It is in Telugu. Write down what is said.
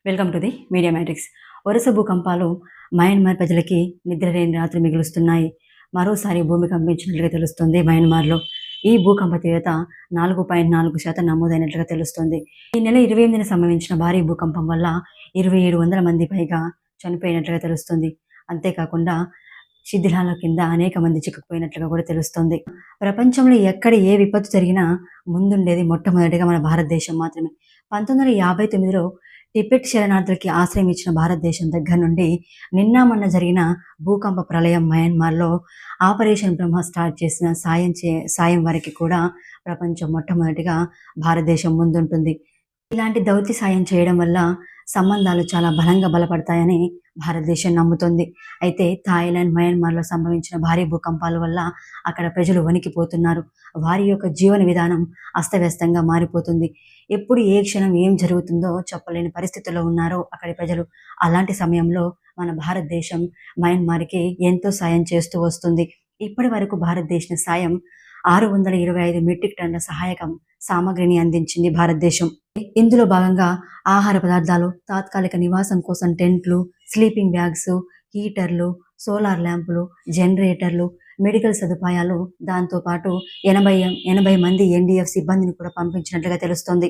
Welcome to the media matrix. వరుస భూకంపాలు మయన్మార్ ప్రజలకి నిద్రలేని రాత్రి మిగులుస్తున్నాయి. మరోసారి భూమి కంపించినట్లుగా తెలుస్తుంది మయన్మార్లో. ఈ భూకంప తీవ్రత 4.4% నమోదైనట్లుగా తెలుస్తుంది. ఈ నెల 28న సంభవించిన భారీ భూకంపం వల్ల 2700 మంది పైగా చనిపోయినట్లుగా తెలుస్తుంది. అంతేకాకుండా శిథిలాల కింద అనేక మంది చిక్కుకుపోయినట్లుగా కూడా తెలుస్తుంది. ప్రపంచంలో ఎక్కడ ఏ విపత్తు జరిగినా ముందుండేది మొట్టమొదటిగా మన భారతదేశం మాత్రమే. 1959లో టిబెట్ శరణార్థులకి ఆశ్రయం ఇచ్చిన భారతదేశం దగ్గర నుండి నిన్న మొన్న జరిగిన భూకంప ప్రళయం మయన్మార్లో ఆపరేషన్ బ్రహ్మ స్టార్ట్ చేసిన సాయం వరకు కూడా ప్రపంచం మొట్టమొదటిగా భారతదేశం ముందుంటుంది. ఇలాంటి దౌత్య సాయం చేయడం వల్ల సంబంధాలు చాలా బలంగా బలపడతాయని భారతదేశం నమ్ముతుంది. అయితే థాయిలాండ్, మయన్మార్లో సంభవించిన భారీ భూకంపాల వల్ల అక్కడ ప్రజలు వణికిపోతున్నారు. వారి యొక్క జీవన విధానం అస్తవ్యస్తంగా మారిపోతుంది. ఎప్పుడు ఏ క్షణం ఏం జరుగుతుందో చెప్పలేని పరిస్థితుల్లో ఉన్నారు అక్కడి ప్రజలు. అలాంటి సమయంలో మన భారతదేశం మయన్మార్కి ఎంతో సాయం చేస్తూ వస్తుంది. ఇప్పటి వరకు భారతదేశం సాయం 625 మెట్రిక్ టన్నుల సహాయక సామగ్రిని అందించింది భారతదేశం. ఇందులో భాగంగా ఆహార పదార్థాలు, తాత్కాలిక నివాసం కోసం టెంట్లు, స్లీపింగ్ బ్యాగ్స్, హీటర్లు, సోలార్ ల్యాంపులు, జనరేటర్లు, మెడికల్ సదుపాయాలు, దాంతోపాటు 80 మంది ఎన్డీఎఫ్ సిబ్బందిని కూడా పంపించినట్లుగా తెలుస్తోంది.